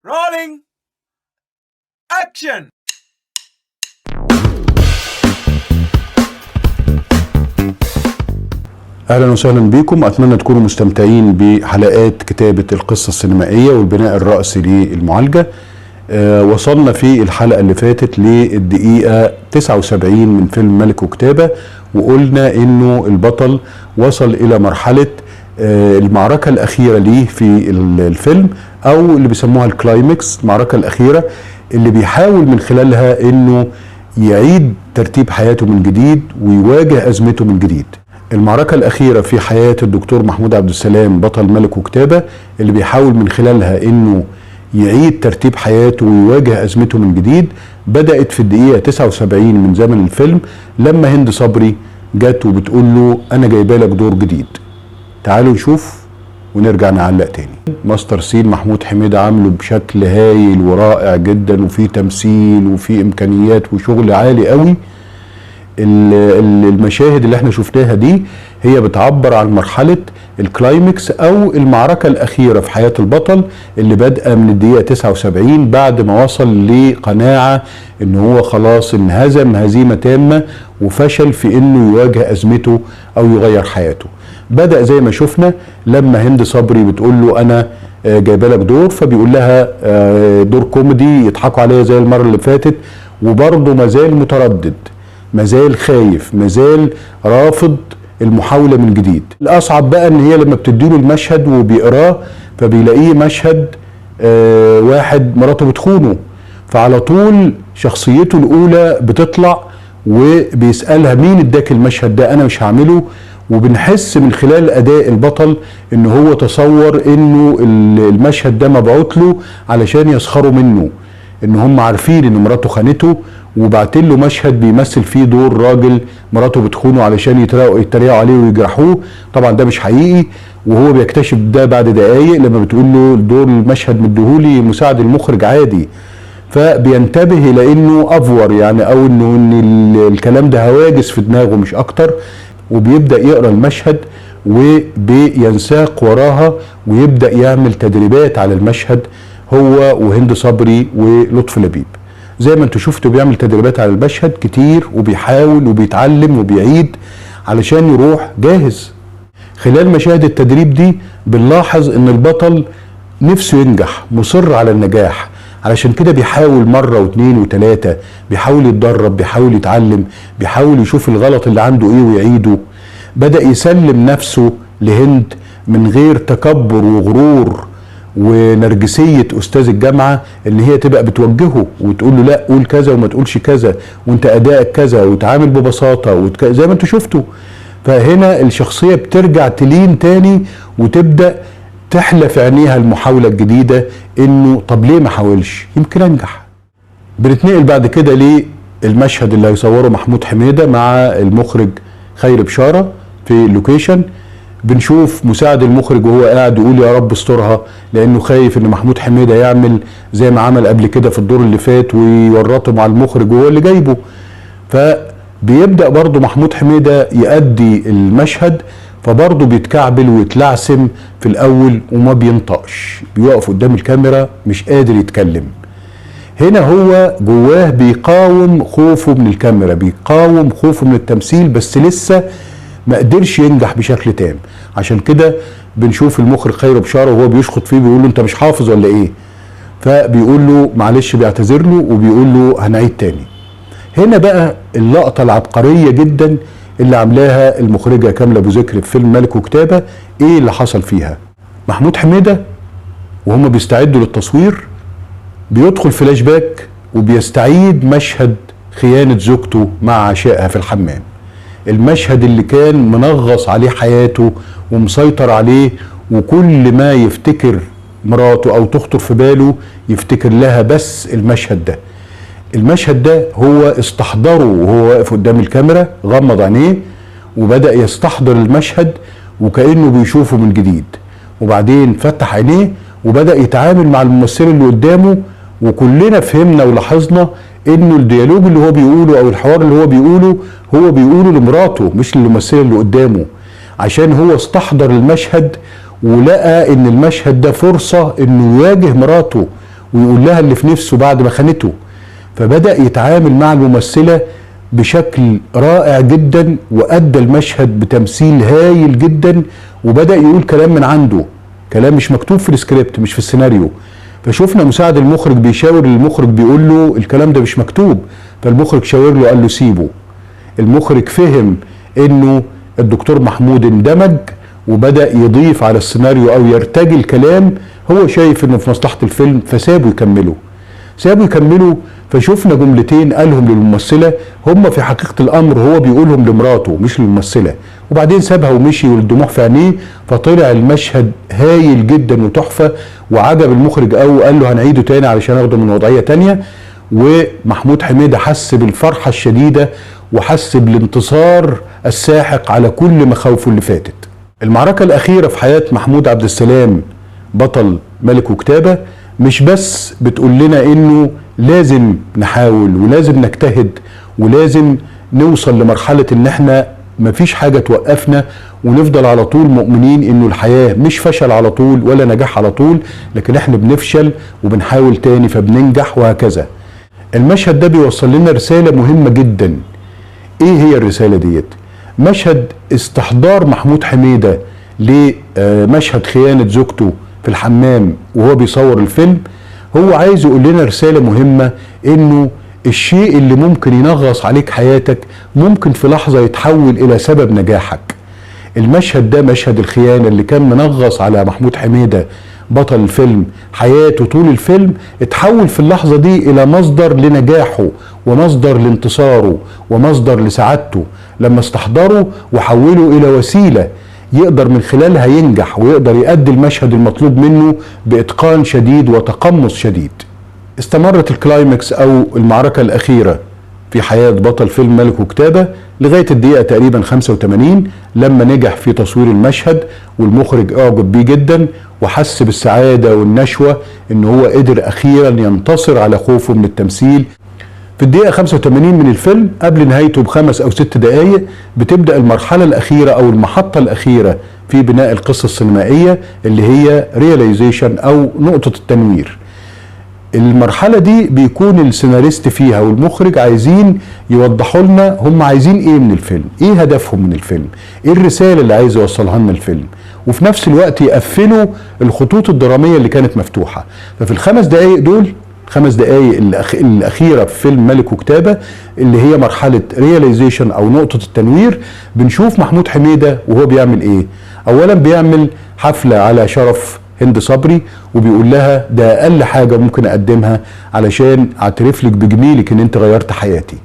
رولينج اكشن. اهلا وسهلا بكم. اتمنى تكونوا مستمتعين بحلقات كتابة القصة السينمائية والبناء الرأسي للمعالجة. وصلنا في الحلقة اللي فاتت للدقيقة 79 من فيلم ملك وكتابة، وقلنا انه البطل وصل الى مرحلة المعركة الأخيرة ليه في الفيلم، أو اللي بيسموها الكلايمكس، المعركة الأخيرة اللي بيحاول من خلالها إنه يعيد ترتيب حياته من جديد ويواجه أزمته من جديد. المعركة الأخيرة في حياة الدكتور محمود عبد السلام بطل ملك وكتابة، اللي بيحاول من خلالها إنه يعيد ترتيب حياته ويواجه أزمته من جديد، بدأت في الدقيقة 79 من زمن الفيلم لما هند صبري جت وبتقول له أنا جايبه لك دور جديد. تعالوا نشوف ونرجع نعلق تاني. ماستر سين محمود حميدة عامله بشكل هايل ورائع جدا، وفي تمثيل وفي امكانيات وشغل عالي قوي. المشاهد اللي احنا شفناها دي هي بتعبر عن مرحلة الكلايمكس او المعركة الاخيرة في حياة البطل، اللي بادئة من الدقيقة 79 بعد ما وصل لقناعة ان هو خلاص انهزم هزيمة تامة وفشل في انه يواجه ازمته او يغير حياته. بدأ زي ما شفنا لما هند صبري بتقول له انا جايبه لك دور، فبيقول لها دور كوميدي يضحكوا عليا زي المرة اللي فاتت، وبرضه مازال متردد، مازال خايف، مازال رافض المحاولة من جديد. الأصعب بقى ان هي لما بتديله المشهد وبيقراه فبيلاقيه مشهد واحد مراته بتخونه، فعلى طول شخصيته الأولى بتطلع وبيسألها مين اداك المشهد ده؟ أنا مش هعمله. وبنحس من خلال أداء البطل إن هو تصور إنه المشهد ده مبعوت له علشان يسخروا منه، إن هم عارفين إن مراته خانته وبعتين له مشهد بيمثل فيه دور راجل مراته بتخونه علشان يتريقوا عليه ويجرحوه. طبعا ده مش حقيقي، وهو بيكتشف ده بعد دقايق لما بتقول له دور المشهد مديهولي مساعد المخرج عادي، فبينتبه الى انه افور يعني، او ان الكلام ده هواجس في دماغه مش اكتر، وبيبدأ يقرأ المشهد وبينساق وراها ويبدأ يعمل تدريبات على المشهد هو وهند صبري ولطفي لبيب. زي ما انتوا شفتوا بيعمل تدريبات على المشهد كتير، وبيحاول وبيتعلم وبيعيد علشان يروح جاهز. خلال مشاهد التدريب دي بنلاحظ ان البطل نفسه ينجح، مصر على النجاح، علشان كده بيحاول مرة واثنين وثلاثة، بيحاول يتدرب، بيحاول يتعلم، بيحاول يشوف الغلط اللي عنده ايه ويعيده. بدأ يسلم نفسه لهند من غير تكبر وغرور ونرجسية أستاذ الجامعة، ان هي تبقى بتوجهه وتقول له لا قول كذا وما تقولش كذا وانت أدائك كذا وتعامل ببساطة زي ما انتوا شفتوا. فهنا الشخصية بترجع تلين تاني وتبدأ تحلى في عينيها المحاولة الجديدة، انه طب ليه ما حاولش، يمكن انجح. بنتنقل بعد كده للمشهد اللي هيصوره محمود حميدة مع المخرج خير بشارة في اللوكيشن. بنشوف مساعد المخرج وهو قاعد يقول يا رب استرها، لانه خايف ان محمود حميدة يعمل زي ما عمل قبل كده في الدور اللي فات ويورطه مع المخرج وهو اللي جايبه. فبيبدأ برضه محمود حميدة يأدي المشهد، فبرضه بيتكعبل ويتلعثم في الاول وما بينطقش، بيقف قدام الكاميرا مش قادر يتكلم. هنا هو جواه بيقاوم خوفه من الكاميرا، بيقاوم خوفه من التمثيل، بس لسه ما قدرش ينجح بشكل تام. عشان كده بنشوف المخرج خير بشارة وهو بيشخط فيه بيقول له انت مش حافظ ولا ايه؟ فبيقول له معلش، بيعتذر له وبيقول له هنعيد تاني. هنا بقى اللقطة العبقرية جدا اللي عاملاها المخرجة كاملة ابو ذكر في فيلم ملك وكتابة. ايه اللي حصل فيها؟ محمود حميدة وهم بيستعدوا للتصوير بيدخل فلاش باك وبيستعيد مشهد خيانة زوجته مع عشائها في الحمام، المشهد اللي كان منغص عليه حياته ومسيطر عليه، وكل ما يفتكر مراته او تخطر في باله يفتكر لها بس المشهد ده. المشهد ده هو استحضره وهو واقف قدام الكاميرا، غمض عينيه وبدأ يستحضر المشهد وكأنه بيشوفه من جديد، وبعدين فتح عينيه وبدأ يتعامل مع الممثل اللي قدامه. وكلنا فهمنا ولاحظنا انه الديالوج اللي هو بيقوله او الحوار اللي هو بيقوله لمراته مش للممثل اللي قدامه، عشان هو استحضر المشهد ولقى ان المشهد ده فرصة انه يواجه مراته ويقول لها اللي في نفسه بعد ما خانته. فبدأ يتعامل مع الممثلة بشكل رائع جدا، وأدى المشهد بتمثيل هايل جدا، وبدأ يقول كلام من عنده، كلام مش مكتوب في السكريبت، مش في السيناريو. فشوفنا مساعد المخرج بيشاور للمخرج بيقول له الكلام ده مش مكتوب، فالمخرج شاور له قال له سيبه. المخرج فهم انه الدكتور محمود اندمج وبدأ يضيف على السيناريو او يرتجي الكلام، هو شايف انه في مصلحة الفيلم، فسابه يكملوا. فشوفنا جملتين قالهم للممثلة هم في حقيقة الامر هو بيقولهم لمراته مش للممثلة، وبعدين سابها ومشي والدموع في عينيه. فطلع المشهد هايل جدا وتحفة وعجب المخرج قوي، وقال له هنعيده تاني علشان اخده من وضعية تانية. ومحمود حميدة حس بالفرحة الشديدة وحس بالانتصار الساحق على كل مخاوفه اللي فاتت. المعركة الأخيرة في حياة محمود عبد السلام بطل ملك وكتابة مش بس بتقول لنا إنه لازم نحاول ولازم نجتهد ولازم نوصل لمرحلة إن إحنا مفيش حاجة توقفنا، ونفضل على طول مؤمنين إنه الحياة مش فشل على طول ولا نجاح على طول، لكن إحنا بنفشل وبنحاول تاني فبننجح وهكذا. المشهد ده بيوصل لنا رسالة مهمة جدا. ايه هي الرسالة ديت؟ مشهد استحضار محمود حميدة لمشهد خيانة زوجته في الحمام وهو بيصور الفيلم، هو عايز يقول لنا رسالة مهمة، انه الشيء اللي ممكن ينغص عليك حياتك ممكن في لحظة يتحول الى سبب نجاحك. المشهد ده مشهد الخيانة اللي كان منغص على محمود حميدة بطل الفيلم حياته طول الفيلم، اتحول في اللحظة دي الى مصدر لنجاحه ومصدر لانتصاره ومصدر لسعادته، لما استحضره وحوله الى وسيلة يقدر من خلالها ينجح ويقدر يؤدي المشهد المطلوب منه بإتقان شديد وتقمص شديد. استمرت الكلايمكس او المعركة الاخيرة في حياة بطل فيلم ملك وكتابة لغاية الدقيقة تقريبا 85 لما نجح في تصوير المشهد، والمخرج اعجب بيه جدا وحس بالسعادة والنشوة ان هو قدر اخيرا ينتصر على خوفه من التمثيل. في الدقيقة 85 من الفيلم قبل نهايته ب5 أو 6 دقايق بتبدأ المرحلة الأخيرة أو المحطة الأخيرة في بناء القصة السينمائية اللي هي رياليزيشن أو نقطة التنوير. المرحلة دي بيكون السيناريست فيها والمخرج عايزين يوضحوا لنا هم عايزين ايه من الفيلم، ايه هدفهم من الفيلم، ايه الرسالة اللي عايز يوصلها لنا الفيلم، وفي نفس الوقت يقفلوا الخطوط الدرامية اللي كانت مفتوحة. ففي ال5 دقايق دول، 5 دقايق الأخيرة في فيلم ملك وكتابة اللي هي مرحلة رياليزيشن أو نقطة التنوير، بنشوف محمود حميدة وهو بيعمل ايه. أولا بيعمل حفلة على شرف هند صبري وبيقول لها ده أقل حاجة ممكن أقدمها علشان أعترف لك بجميلك إن أنت غيرت حياتي.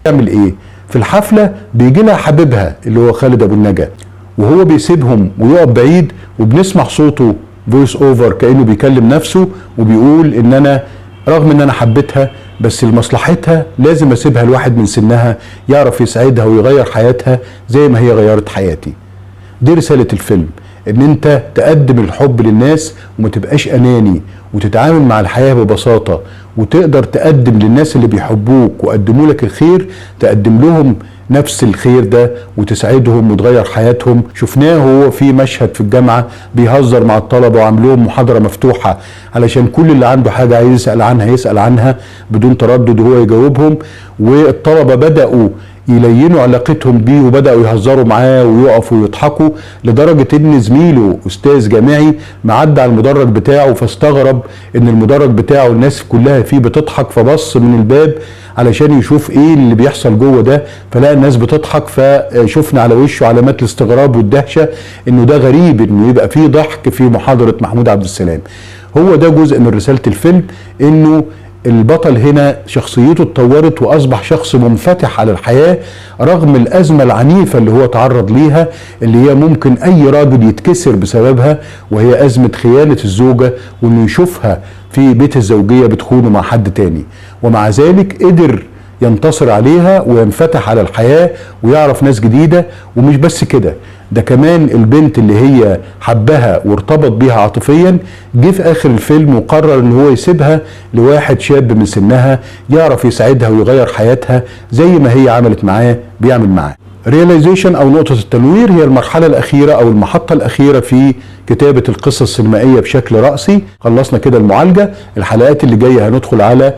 بيعمل ايه؟ في الحفلة بيجي لها حبيبها اللي هو خالد أبو النجا، وهو بيسيبهم ويقف بعيد وبنسمع صوته فويس اوفر كأنه بيكلم نفسه وبيقول ان انا رغم ان انا حبيتها بس لمصلحتها لازم اسيبها لواحد من سنها يعرف يسعدها ويغير حياتها زي ما هي غيرت حياتي. دي رسالة الفيلم، ان انت تقدم الحب للناس وما تبقاش اناني وتتعامل مع الحياة ببساطة، وتقدر تقدم للناس اللي بيحبوك وقدموا لك الخير تقدم لهم نفس الخير ده وتساعدهم وتغير حياتهم. شفناه هو في مشهد في الجامعة بيهزر مع الطلبة وعامل لهم محاضرة مفتوحة علشان كل اللي عنده حاجة عايز يسأل عنها يسأل عنها بدون تردد وهو يجاوبهم، والطلبة بدأوا يلينوا علاقتهم بيه وبدأوا يهزروا معاه ويقفوا ويضحكوا، لدرجة ان زميله استاذ جامعي معدى على المدرج بتاعه فاستغرب ان المدرج بتاعه الناس كلها فيه بتضحك، فبص من الباب علشان يشوف ايه اللي بيحصل جوه ده، فلقى الناس بتضحك، فشفنا على وشه علامات الاستغراب والدهشة انه ده غريب انه يبقى فيه ضحك في محاضرة محمود عبد السلام. هو ده جزء من رسالة الفيلم، انه البطل هنا شخصيته اتطورت واصبح شخص منفتح على الحياة رغم الازمة العنيفة اللي هو تعرض ليها، اللي هي ممكن اي راجل يتكسر بسببها، وهي ازمة خيانة الزوجة وانه يشوفها في بيت الزوجية بتخونه مع حد تاني، ومع ذلك قدر ينتصر عليها وينفتح على الحياة ويعرف ناس جديدة. ومش بس كده، ده كمان البنت اللي هي حبها وارتبط بيها عاطفيا جه في اخر الفيلم وقرر ان هو يسيبها لواحد شاب من سنها يعرف يساعدها ويغير حياتها زي ما هي عملت معاه بيعمل معاه. رياليزيشن او نقطة التنوير هي المرحلة الأخيرة او المحطة الأخيرة في كتابة القصة السينمائية بشكل رأسي. خلصنا كده المعالجة. الحلقات اللي جاية هندخل على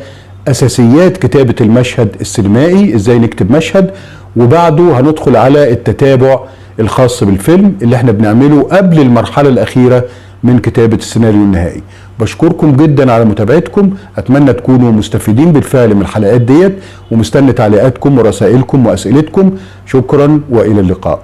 أساسيات كتابة المشهد السينمائي، ازاي نكتب مشهد، وبعده هندخل على التتابع الخاص بالفيلم اللي احنا بنعمله قبل المرحلة الأخيرة من كتابة السيناريو النهائي. بشكركم جدا على متابعتكم، اتمنى تكونوا مستفيدين بالفعل من الحلقات ديت، ومستني تعليقاتكم ورسائلكم واسئلتكم. شكرا والى اللقاء.